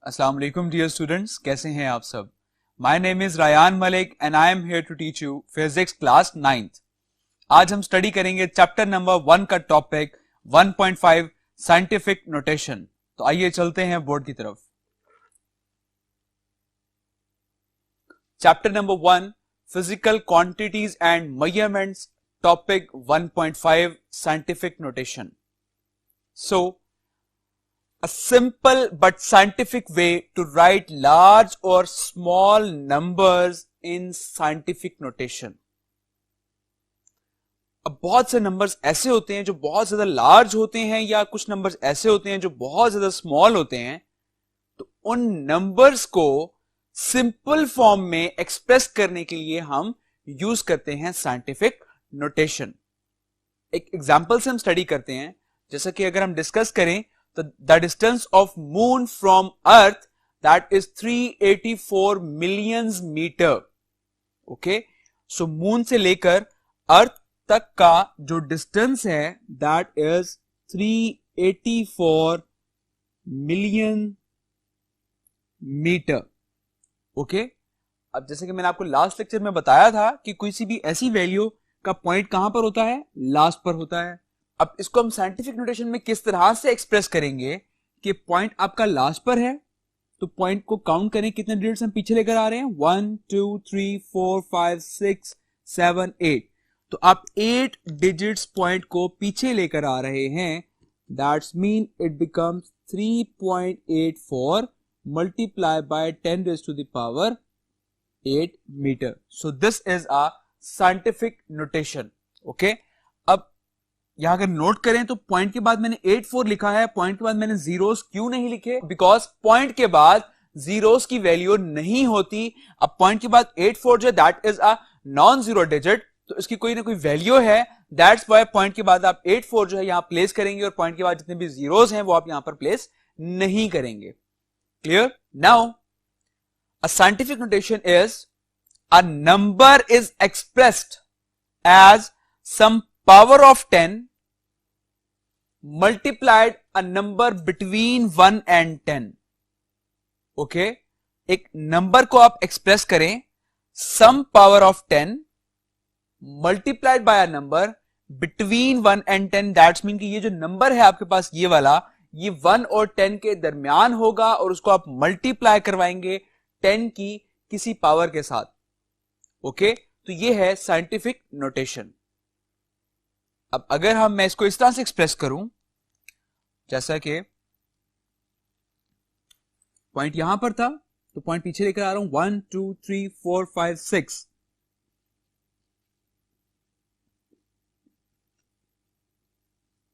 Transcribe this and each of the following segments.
अस्सलाम वालेकुम dear students, कैसे हैं आप सब। My name is Rayan Malik and I am here to teach you physics class 9th। आज हम स्टडी करेंगे चैप्टर नंबर 1 का टॉपिक 1.5 साइंटिफिक नोटेशन। तो आइए चलते हैं बोर्ड की तरफ। Chapter number 1 physical quantities and measurements, topic 1.5 scientific notation. So a simple but scientific way to write large or small numbers in scientific notation। अब बहुत से नंबर्स ऐसे होते हैं जो बहुत ज्यादा लार्ज होते हैं या कुछ नंबर्स ऐसे होते हैं जो बहुत ज्यादा स्मॉल होते हैं। तो उन नंबर्स को सिंपल फॉर्म में एक्सप्रेस करने के लिए हम यूज करते हैं साइंटिफिक नोटेशन। एक एग्जांपल से हम स्टडी करते हैं। जैसा कि अगर हम डिस्कस करें तो the distance of moon from earth that is 384 millions meter। okay, so moon से लेकर अर्थ तक का जो डिस्टेंस है that is 384 million metre. Okay, अब जैसे कि मैंने आपको लास्ट लेक्चर में बताया था कि कोई सी भी ऐसी वैल्यू का पॉइंट कहां पर होता है, लास्ट पर होता है। अब इसको हम साइंटिफिक नोटेशन में किस तरह से एक्सप्रेस करेंगे कि पॉइंट आपका लास्ट पर है, तो पॉइंट को काउंट करें कितने डिजिट्स हम पीछे लेकर आ रहे हैं, 1 2 3 4 5 6 7 8। तो आप 8 डिजिट्स पॉइंट को पीछे लेकर आ रहे हैं। That's mean it becomes 3.84 multiply by 10 raised to the power 8 metre. So this is a scientific notation. Okay, अब यहां अगर नोट करें तो पॉइंट के बाद मैंने 84 लिखा है, पॉइंट के बाद मैंने जीरोस क्यों नहीं लिखे, बिकॉज पॉइंट के बाद जीरोस की वैल्यू नहीं होती। अब पॉइंट के बाद 84 जो that is a non zero digit, तो इसकी कोई ना कोई वैल्यू है। दैट्स व्हाई पॉइंट के बाद आप 84 जो है यहां प्लेस करेंगे और पॉइंट के बाद जितने भी जीरोस हैं वो आप यहां पर प्लेस नहीं करेंगे। Clear? Now a scientific notation is a number is expressed as some power of 10 multiplied a number between 1 and 10। Okay, एक नंबर को आप एक्सप्रेस करें some power of 10 multiplied by a number between 1 and 10। That's mean कि ये जो number है आपके पास ये वाला, ये 1 और 10 के दरमियान होगा और उसको आप मल्टीप्लाई करवाएंगे 10 की किसी पावर के साथ। ओके, तो ये है साइंटिफिक नोटेशन। अब अगर मैं इसको इस तरह से एक्सप्रेस करूं, जैसा कि पॉइंट यहां पर था तो पॉइंट पीछे लेकर आ रहा हूं 1 2 3 4 5 6।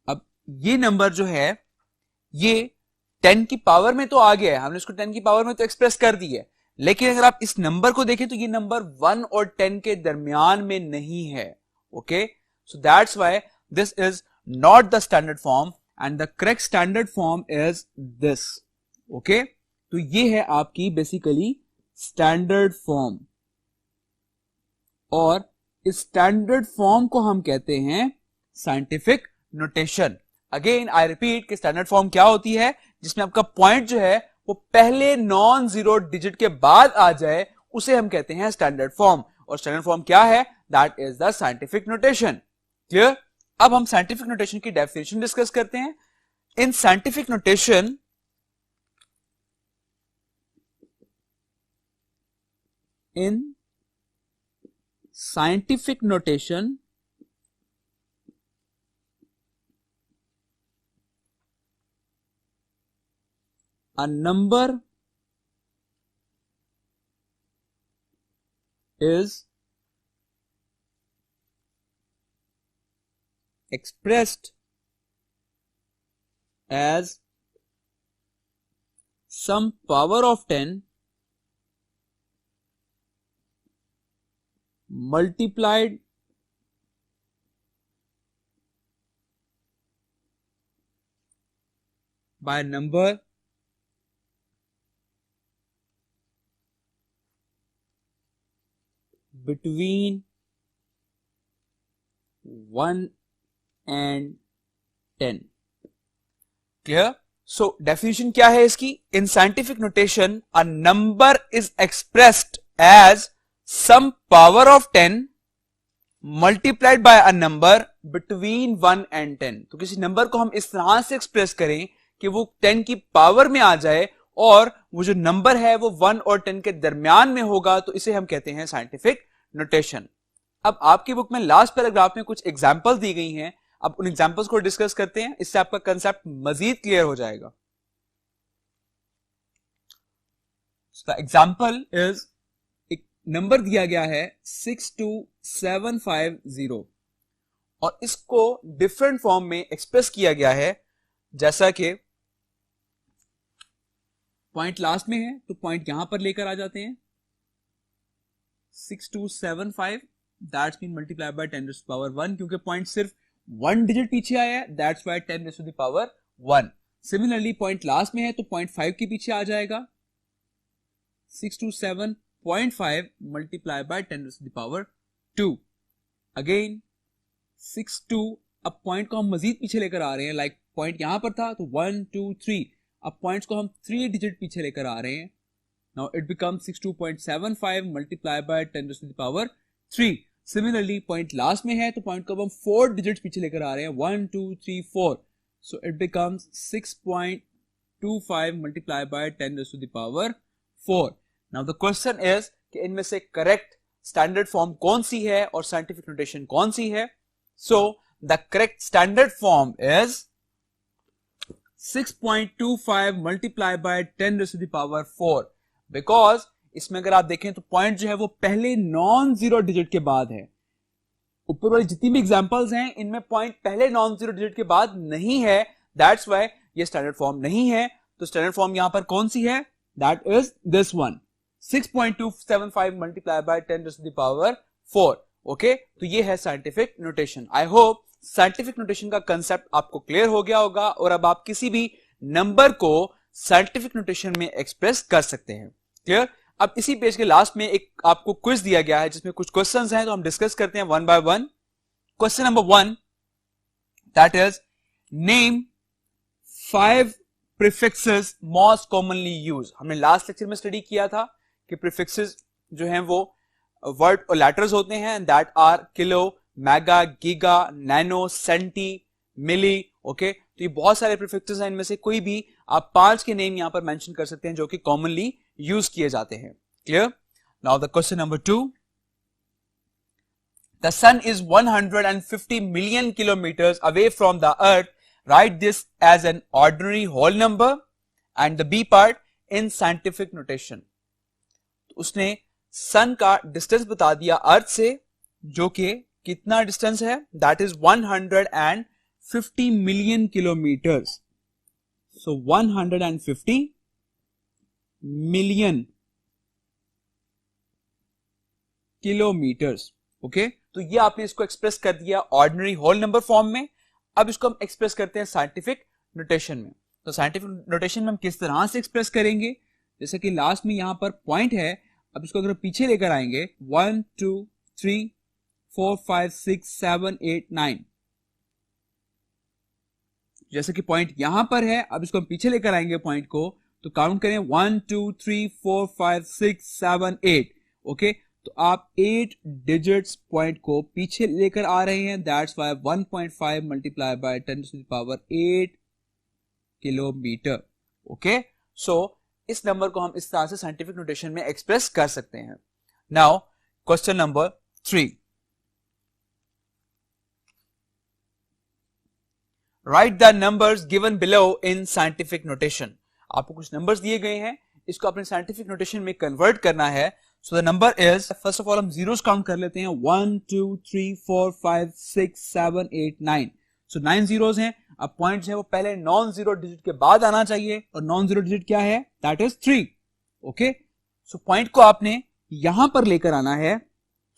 अब ये नंबर जो है ये 10 की पावर में तो आ गया है, हमने इसको 10 की पावर में तो एक्सप्रेस कर दी है, लेकिन अगर आप इस नंबर को देखें तो ये नंबर 1 और 10 के दरमियान में नहीं है। Okay, so that's why this is not the standard form and the correct standard form is this। okay, तो ये है आपकी बेसिकली स्टैंडर्ड फॉर्म, और इस स्टैंडर्ड फॉर्म को हम कहते हैं scientific notation. Again I repeat कि स्टैंडर्ड फॉर्म क्या होती है, जिसमें आपका पॉइंट जो है वो पहले नॉन जीरो डिजिट के बाद आ जाए, उसे हम कहते हैं स्टैंडर्ड फॉर्म। और स्टैंडर्ड फॉर्म क्या है? That is the scientific notation. Clear? अब हम साइंटिफिक नोटेशन की डेफिनेशन डिस्कस करते हैं। इन scientific notation a number is expressed as some power of 10 multiplied by a number between 1 and 10। Clear? So definition क्या है इसकी? In scientific notation a number is expressed as some power of 10 multiplied by a number between 1 and 10। तो किसी number को हम इस तरह से एक्सप्रेस करें कि वो 10 की पावर में आ जाए और वो जो नंबर है वो 1 और 10 के दरमियान में होगा, तो इसे हम कहते हैं साइंटिफिक नोटेशन। अब आपकी बुक में लास्ट पैराग्राफ में कुछ एग्जांपल्स दी गई हैं, अब उन एग्जांपल्स को डिस्कस करते हैं, इससे आपका कंसेप्ट मजीद क्लियर हो जाएगा। द एग्जांपल इज, एक नंबर दिया गया है 62750 और इसको डिफरेंट फॉर्म में एक्सप्रेस किया गया है, जैसा कि पॉइंट लास्ट में है तो पॉइंट यहां पर लेकर आ जाते हैं 6275, that's mean multiply by 10 to the power 1, क्योंकि पॉइंट सिर्फ 1 डिजिट पीछे आया है, that's why 10 to the power 1। Similarly point last में है तो पॉइंट 5 के पीछे आ जाएगा 627.5 multiply by 10 to the power 2। Again 62, अब पॉइंट को हम मजीद पीछे लेकर आ रहे हैं, लाइक पॉइंट यहां पर था तो 1 2 3, अब पॉइंट्स को हम 3 डिजिट पीछे लेकर आ रहे हैं। Now it becomes 62.75 multiply by 10 to the power 3। Similarly point last में है तो पॉइंट को हम 4 डिजिट पीछे लेकर आ रहे हैं, 1 2 3 4, so it becomes 6.25 multiply by 10 to the power 4। Now the question is कि इनमें से करेक्ट स्टैंडर्ड फॉर्म कौन सी है और साइंटिफिक नोटेशन कौन सी है? So the correct standard form is 6.25 multiply by 10 to the power 4, because इसमें अगर आप देखें तो पॉइंट जो है वो पहले नॉन जीरो डिजिट के बाद है। ऊपर वाली जितनी भी एग्जांपल्स हैं इनमें पॉइंट पहले नॉन जीरो डिजिट के बाद नहीं है, दैट्स व्हाई ये स्टैंडर्ड फॉर्म नहीं है। तो स्टैंडर्ड फॉर्म यहां पर कौन सी है? That is this one, 6.275 multiply by 10 to the power 4। Okay, तो ये है scientific notation. I hope scientific notation का कंसेप्ट आपको क्लियर हो गया होगा और अब आप किसी भी नंबर को साइंटिफिक नोटेशन में एक्सप्रेस कर सकते हैं। क्लियर? अब इसी पेज के लास्ट में एक आपको क्विज दिया गया है जिसमें कुछ क्वेश्चंस हैं, तो हम डिस्कस करते हैं one by one. Question number 1, that is name 5 prefixes most commonly use. हमने लास्ट लेक्चर में स्टडी किया था कि प्रीफिक्सेस जो हैं वो वर्ड और लेटर्स होते हैं, that are kilo, mega, giga, nano, centi, milli. Okay, तो ये बहुत सारे प्रीफिक्सेस हैं, इनमें से कोई भी आप 5 के नेम यहां पर मेंशन कर सकते हैं जो कि कॉमनली यूज किए जाते हैं। Clear? Now the question number 2, the sun is 150 million kilometres away from the earth, right this as an ordinary whole number and the B part in scientific notation. उसने sun का distance बता दिया अर्थ से, जो कि कितना डिस्टेंस है? That is 150 million kilometres. So 150 million kilometres. Okay, तो ये आपने इसको एक्सप्रेस कर दिया ऑर्डिनरी होल नंबर फॉर्म में। अब इसको हम एक्सप्रेस करते हैं साइंटिफिक नोटेशन में। तो साइंटिफिक नोटेशन में हम किस तरह से एक्सप्रेस करेंगे? जैसे कि लास्ट में यहां पर पॉइंट है, अब इसको अगर पीछे लेकर आएंगे 1 2 3 4 5 6 7 8 9, जैसे कि पॉइंट यहां पर है, अब इसको हम पीछे लेकर आएंगे पॉइंट को, तो काउंट करें 1 2 3 4 5 6 7 8। ओके, तो आप 8 डिजिट्स पॉइंट को पीछे लेकर आ रहे हैं, that's why 1.5 multiply by 10 to the power 8 kilometre. Okay, so इस नंबर को हम इस तरह से साइंटिफिक नोटेशन में एक्सप्रेस कर सकते हैं। Now question number 3, right the numbers given below in scientific notation. आपको कुछ नंबर्स दिए गए हैं, इसको अपने साइंटिफिक नोटेशन में कन्वर्ट करना है। So the number is, first of all हम जीरोस काउंट कर लेते हैं, 1 2 3 4 5 6 7 8 9। सो 9 जीरोस हैं। अब पॉइंट्स है वो पहले नॉन जीरो डिजिट के बाद आना चाहिए, और नॉन जीरो डिजिट क्या है? That is 3। Okay, so point को आपने यहां पर लेकर आना है।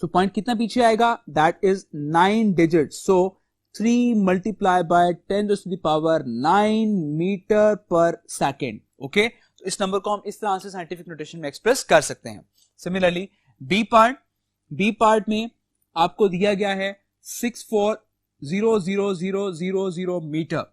सो पॉइंट कितना पीछे आएगा? That is 9 digit. So 3 multiply by 10 to the power 9 metre per second. Okay, तो इस नंबर को हम इस तरह से साइंटिफिक नोटेशन में एक्सप्रेस कर सकते हैं। सिमिलरली बी पार्ट में आपको दिया गया है 64,000,000 metre.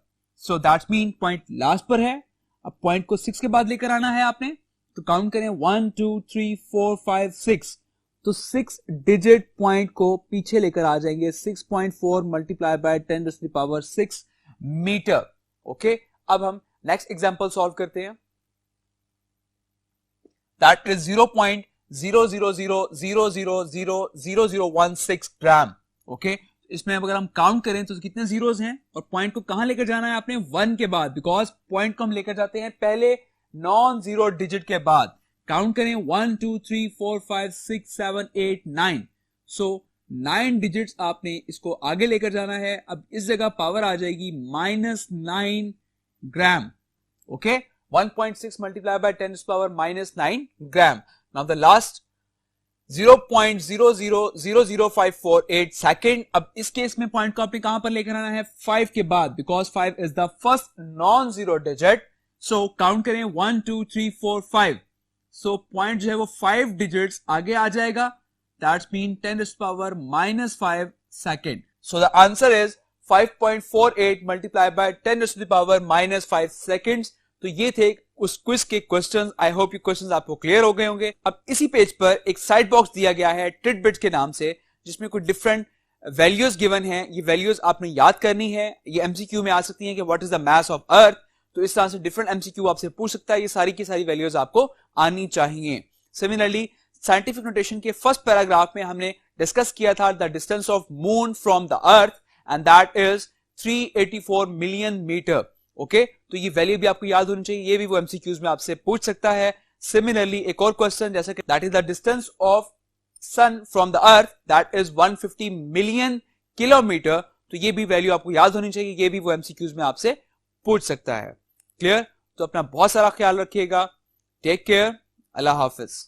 So that's mean point last पर है, अब पॉइंट को 6 के बाद लेकर आना है आपने, तो काउंट करें 1 2 3 4 5 6, तो 6 डिजिट पॉइंट को पीछे लेकर आ जाएंगे, 6.4 multiply by 10 to the power 6 metre. Okay, अब हम नेक्स्ट एग्जांपल सॉल्व करते हैं, दैट इज 0.000000016 ग्राम। ओके, इसमें अगर हम काउंट करें तो कितने जीरोस हैं, और पॉइंट को कहां लेकर जाना है आपने, 1 के बाद, बिकॉज पॉइंट को हम लेकर जाते हैं पहले नॉन जीरो डिजिट के बाद। काउंट करें 1 2 3 4 5 6 7 8 9, सो 9 डिजिट्स आपने इसको आगे लेकर जाना है। अब इस जगह पावर आ जाएगी -9 gram. Okay, 1.6 multiplied by 10 to the power -9 gram. Now the last 0.00000548 second. अब इस केस में पॉइंट को आपने कहां पर लेकर आना है, 5 के बाद, because 5 is the first non zero digit. So count करें 1 2 3 4 5, सो पॉइंट जो है वो 5 डिजिट्स आगे आ जाएगा, that's mean 10 to the power -5 second. So the answer is 5.48 multiplied by 10 to the power -5 seconds. तो ये थे उस क्विज के क्वेश्चंस। आई होप ये क्वेश्चंस आपको क्लियर हो गए होंगे। अब इसी पेज पर एक साइड बॉक्स दिया गया है टिडबिट्स के नाम से, जिसमें कुछ डिफरेंट वैल्यूज गिवन हैं। ये वैल्यूज आपने याद करनी है, ये एमसीक्यू में आ सकती हैं कि what is the mass of earth, तो इस तरह से डिफरेंट एमसीक्यू आपसे पूछ सकता है। ये सारी की सारी वैल्यूज आपको आनी चाहिए। सिमिलरली साइंटिफिक नोटेशन के फर्स्ट पैराग्राफ में हमने डिस्कस किया था the distance of moon from the earth, and that is 384 million metre. Okay, तो ये वैल्यू भी आपको याद होनी चाहिए, ये भी वो एमसीक्यूज में आपसे पूछ सकता है। सिमिलरली एक और क्वेश्चन जैसे कि that is the distance of sun from the earth, that is 150 million kilometre, तो ये भी वैल्यू आपको याद होनी चाहिए, ये भी वो एमसीक्यूज में आपसे पूछ सकता है। क्लियर? तो अपना बहुत सारा ख्याल रखिएगा। टेक केयर, अल्लाह हाफिज।